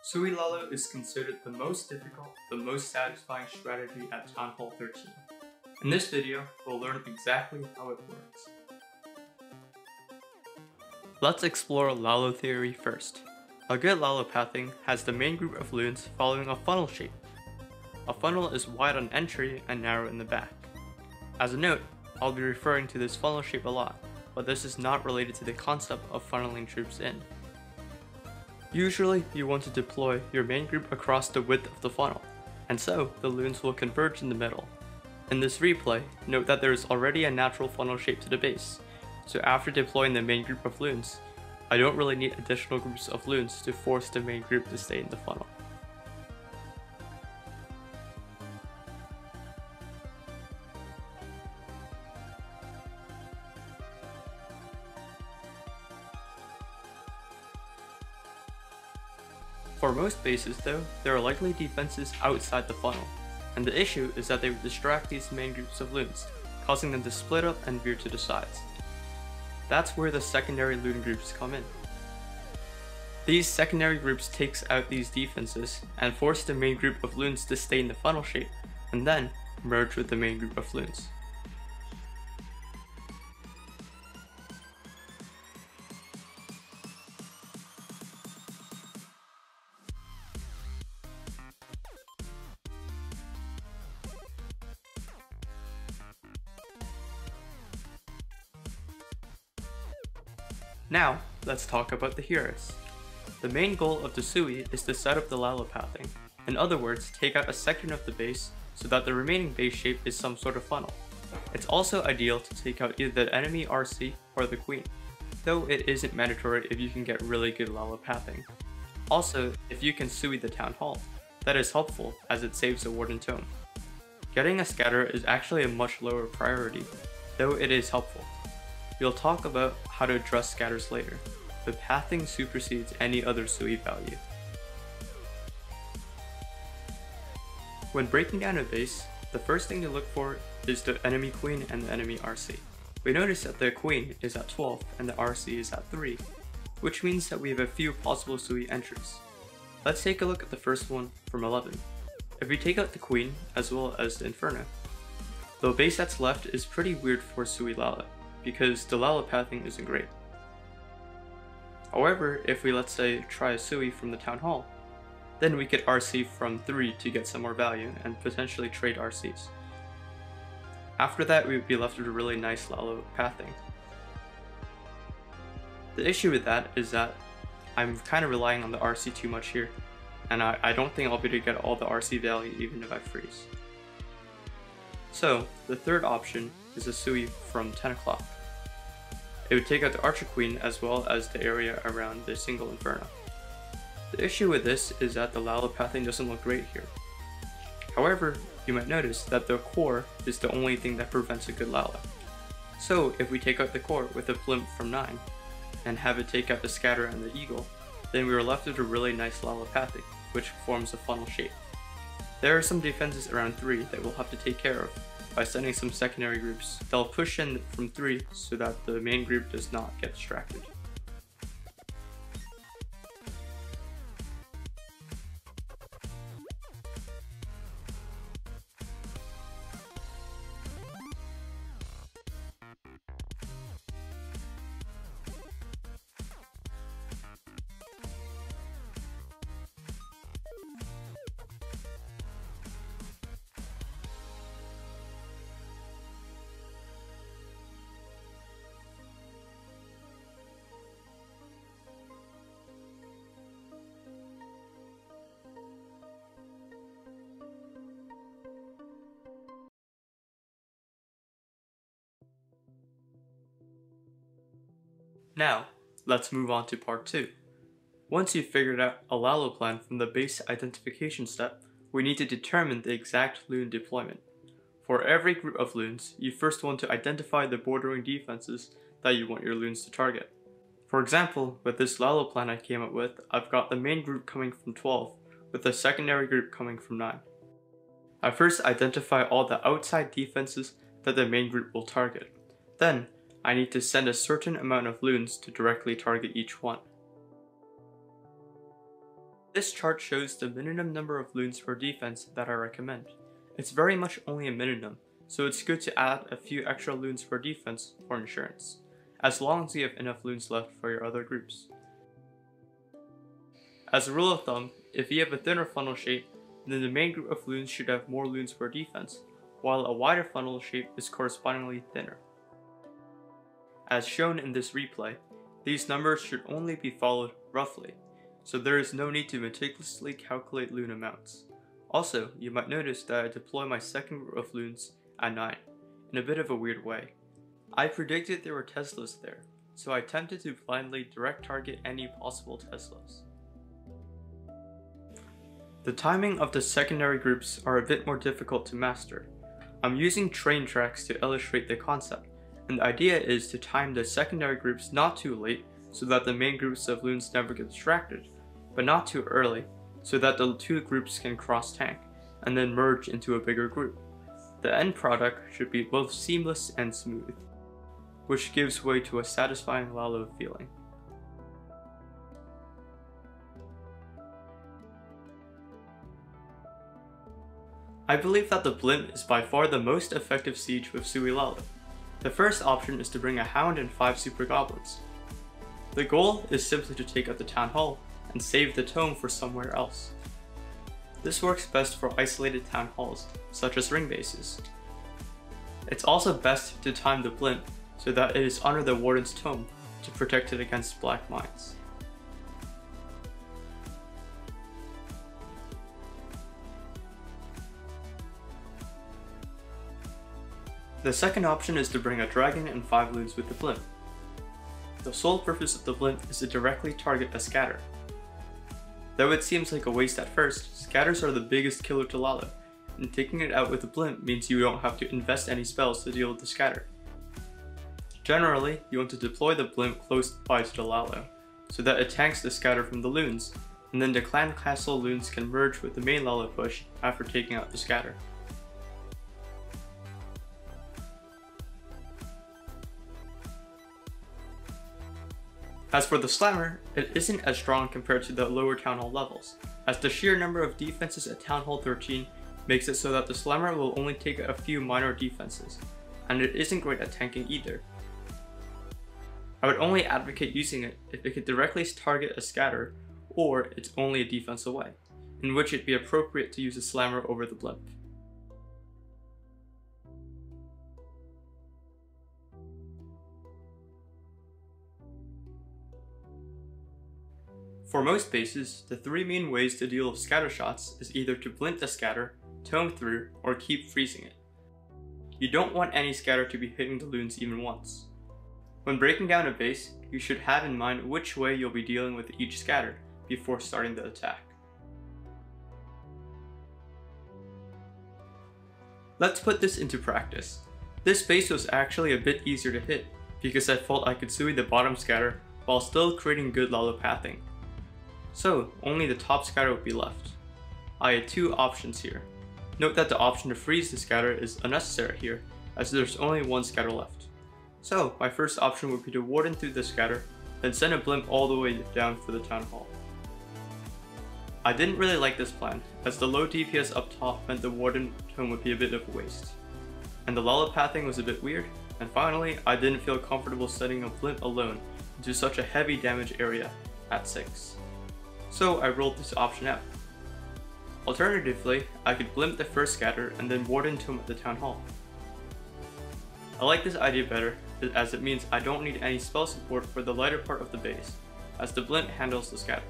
Sui Lalo is considered the most difficult, the most satisfying strategy at Town Hall 13. In this video, we'll learn exactly how it works. Let's explore Lalo theory first. A good Lalo pathing has the main group of loons following a funnel shape. A funnel is wide on entry and narrow in the back. As a note, I'll be referring to this funnel shape a lot, but this is not related to the concept of funneling troops in. Usually, you want to deploy your main group across the width of the funnel, and so the loons will converge in the middle. In this replay, note that there is already a natural funnel shape to the base, so after deploying the main group of loons, I don't really need additional groups of loons to force the main group to stay in the funnel. For most bases though, there are likely defenses outside the funnel, and the issue is that they would distract these main groups of loons, causing them to split up and veer to the sides. That's where the secondary loon groups come in. These secondary groups takes out these defenses and force the main group of loons to stay in the funnel shape, and then merge with the main group of loons. Now, let's talk about the heroes. The main goal of the Sui is to set up the Lalo pathing. In other words, take out a section of the base so that the remaining base shape is some sort of funnel. It's also ideal to take out either the enemy RC or the queen, though it isn't mandatory if you can get really good Lalo pathing. Also, if you can Sui the town hall, that is helpful as it saves the warden tome. Getting a scatter is actually a much lower priority, though it is helpful. We'll talk about how to address scatters later, but pathing supersedes any other Sui value. When breaking down a base, the first thing to look for is the enemy queen and the enemy RC. We notice that the queen is at 12 and the RC is at 3, which means that we have a few possible Sui entries. Let's take a look at the first one from 11. If we take out the queen as well as the Inferno, the base that's left is pretty weird for Sui Lalo, because the Lalo pathing isn't great. However, if we let's say try a Sui from the town hall, then we could RC from 3 to get some more value and potentially trade RCs. After that, we would be left with a really nice Lalo pathing. The issue with that is that I'm kind of relying on the RC too much here, and I don't think I'll be able to get all the RC value even if I freeze. So, the third option is a Sui from 10 o'clock. It would take out the Archer Queen as well as the area around the single Inferno. The issue with this is that the Lalo pathing doesn't look great here. However, you might notice that the core is the only thing that prevents a good Lalo. So if we take out the core with a plimp from 9, and have it take out the scatter and the eagle, then we are left with a really nice Lalo pathing, which forms a funnel shape. There are some defenses around 3 that we'll have to take care of by sending some secondary groups. They'll push in from 3 so that the main group does not get distracted. Now, let's move on to part 2. Once you've figured out a Lalo plan from the base identification step, we need to determine the exact loon deployment. For every group of loons, you first want to identify the bordering defenses that you want your loons to target. For example, with this Lalo plan I came up with, I've got the main group coming from 12, with the secondary group coming from 9. I first identify all the outside defenses that the main group will target. Then, I need to send a certain amount of loons to directly target each one. This chart shows the minimum number of loons per defense that I recommend. It's very much only a minimum, so it's good to add a few extra loons per defense for insurance, as long as you have enough loons left for your other groups. As a rule of thumb, if you have a thinner funnel shape, then the main group of loons should have more loons per defense, while a wider funnel shape is correspondingly thinner. As shown in this replay, these numbers should only be followed roughly, so there is no need to meticulously calculate loon amounts. Also, you might notice that I deploy my second group of loons at 9, in a bit of a weird way. I predicted there were Teslas there, so I attempted to blindly direct target any possible Teslas. The timing of the secondary groups are a bit more difficult to master. I'm using train tracks to illustrate the concept, and the idea is to time the secondary groups not too late so that the main groups of loons never get distracted, but not too early so that the two groups can cross tank and then merge into a bigger group. The end product should be both seamless and smooth, which gives way to a satisfying Lalo feeling. I believe that the blimp is by far the most effective siege with Sui Lalo. The first option is to bring a hound and 5 super goblins. The goal is simply to take out the town hall and save the tome for somewhere else. This works best for isolated town halls, such as ring bases. It's also best to time the blimp so that it is under the warden's tome to protect it against black mines. The second option is to bring a dragon and 5 loons with the blimp. The sole purpose of the blimp is to directly target a scatter. Though it seems like a waste at first, scatters are the biggest killer to Lalo, and taking it out with the blimp means you don't have to invest any spells to deal with the scatter. Generally, you want to deploy the blimp close by to the Lalo, so that it tanks the scatter from the loons, and then the clan castle loons can merge with the main Lalo push after taking out the scatter. As for the slammer, it isn't as strong compared to the lower Town Hall levels, as the sheer number of defenses at Town Hall 13 makes it so that the slammer will only take a few minor defenses, and it isn't great at tanking either. I would only advocate using it if it could directly target a scatter, or it's only a defense away, in which it'd be appropriate to use a slammer over the blimp. For most bases, the 3 main ways to deal with scatter shots is either to blint the scatter, tome through, or keep freezing it. You don't want any scatter to be hitting the loons even once. When breaking down a base, you should have in mind which way you'll be dealing with each scatter before starting the attack. Let's put this into practice. This base was actually a bit easier to hit because I felt I could Sui the bottom scatter while still creating good Lalo pathing. So, only the top scatter would be left. I had 2 options here. Note that the option to freeze the scatter is unnecessary here, as there's only 1 scatter left. So, my first option would be to warden through the scatter, then send a blimp all the way down for the town hall. I didn't really like this plan, as the low DPS up top meant the warden tome would be a bit of a waste. And the Lalo pathing was a bit weird, and finally, I didn't feel comfortable sending a blimp alone into such a heavy damage area at 6. So I rolled this option out. Alternatively, I could blimp the first scatter and then warden tome at the town hall. I like this idea better, as it means I don't need any spell support for the lighter part of the base, as the blimp handles the scatter.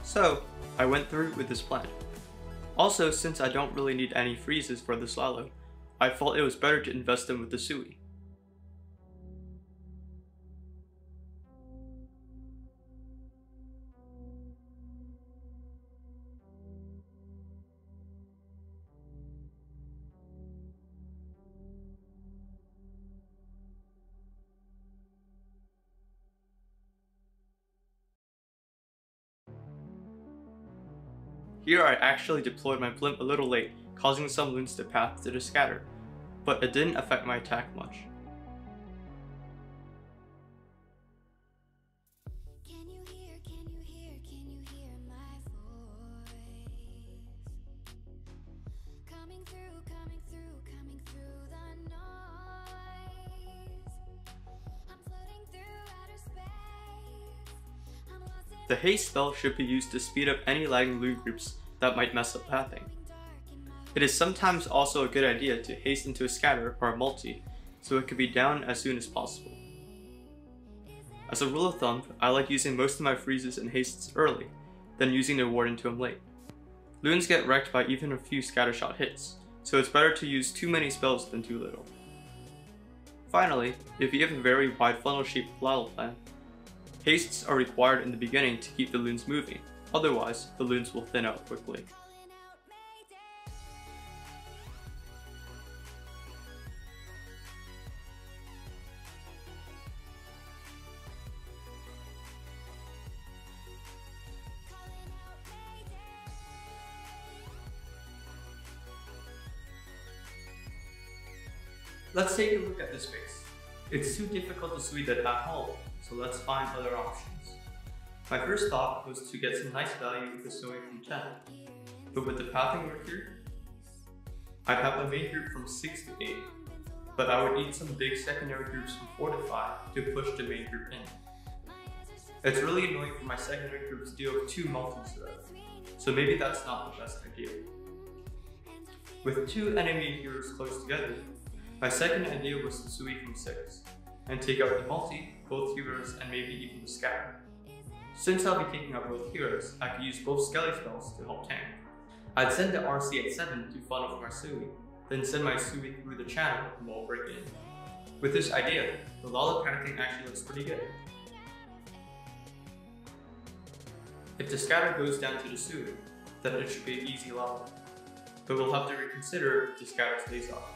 So, I went through with this plan. Also, since I don't really need any freezes for this Lalo, I felt it was better to invest them with the Sui. Here I actually deployed my blimp a little late, causing some loons to path to the scatter, but it didn't affect my attack much. The haste spell should be used to speed up any lagging loon groups that might mess up pathing. It is sometimes also a good idea to haste into a scatter or a multi, so it can be down as soon as possible. As a rule of thumb, I like using most of my freezes and hastes early, then using the ward into them late. Loons get wrecked by even a few scattershot hits, so it's better to use too many spells than too little. Finally, if you have a very wide funnel shaped Lalo plan, hastes are required in the beginning to keep the loons moving, otherwise the loons will thin out quickly. Let's take a look at this base. It's too difficult to sweep that at all, so let's find other options. My first thought was to get some nice value with the Sui from 10, but with the pathing work here, I'd have my main group from 6 to 8, but I would need some big secondary groups from 4 to 5 to push the main group in. It's really annoying for my secondary groups to deal with 2 multis though, so maybe that's not the best idea. With 2 enemy heroes close together, my second idea was to Sui from 6, and take out the multi, both heroes, and maybe even the scatter. Since I'll be taking out both heroes, I could use both skelly spells to help tank. I'd send the RC at 7 to funnel for my Sui, then send my Sui through the channel and wall break in. With this idea, the Lalo pathing actually looks pretty good. If the scatter goes down to the Sui, then it should be an easy Lalo, but we'll have to reconsider if the scatter stays off.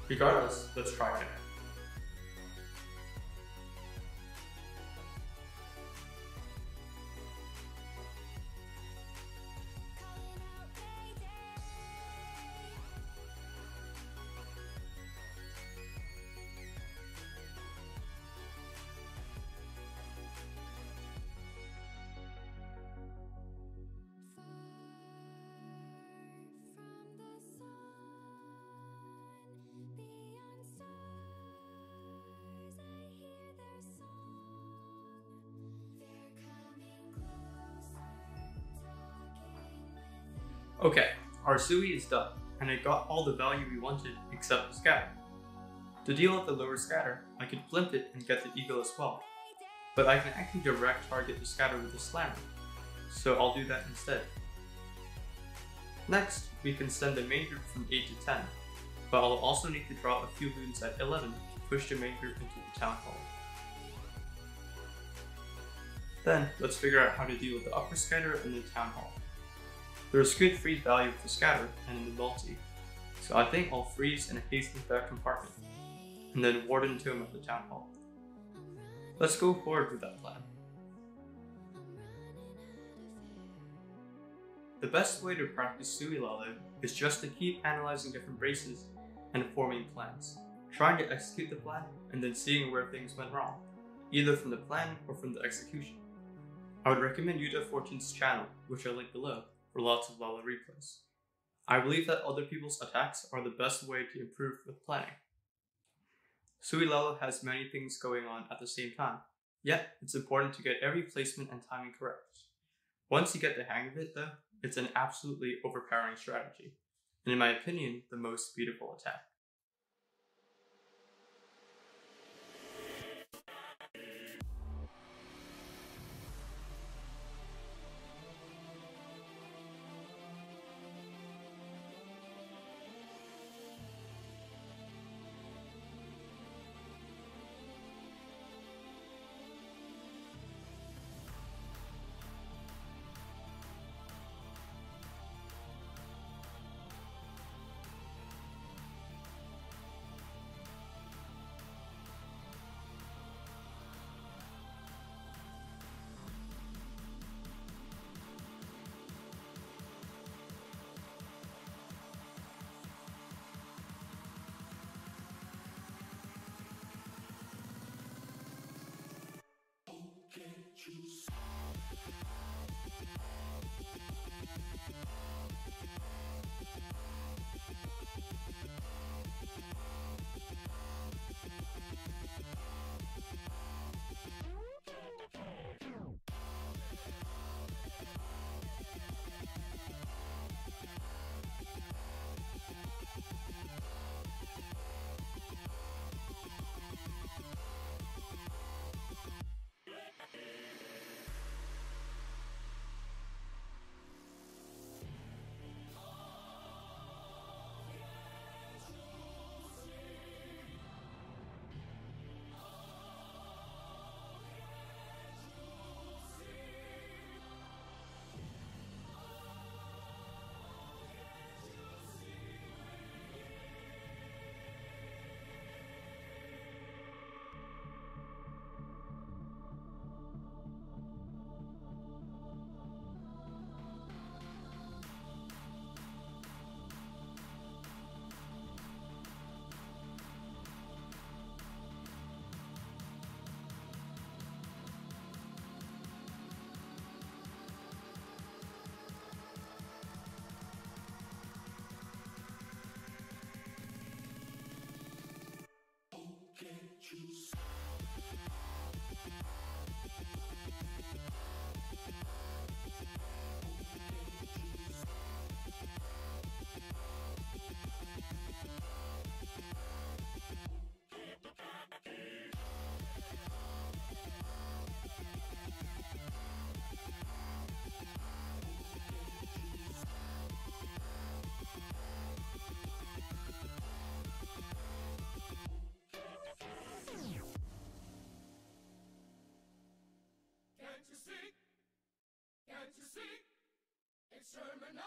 Regardless, let's try it. Okay, our Sui is done, and it got all the value we wanted except the scatter. To deal with the lower scatter, I could blimp it and get the eagle as well, but I can actually direct target the scatter with the slammer, so I'll do that instead. Next, we can send the main group from 8 to 10, but I'll also need to draw a few loons at 11 to push the main group into the town hall. Then, let's figure out how to deal with the upper scatter in the town hall. There's good freeze value with the scatter and in the multi, so I think I'll freeze and haste into that compartment, and then warden Tome at the town hall. Let's go forward with that plan. The best way to practice Sui Lalo is just to keep analyzing different races and forming plans, trying to execute the plan and then seeing where things went wrong, either from the plan or from the execution. I would recommend TH13's channel, which I link below, for lots of Lalo replays. I believe that other people's attacks are the best way to improve with planning. Sui Lalo has many things going on at the same time, yet it's important to get every placement and timing correct. Once you get the hang of it though, it's an absolutely overpowering strategy, and in my opinion, the most beautiful attack. See, exterminate.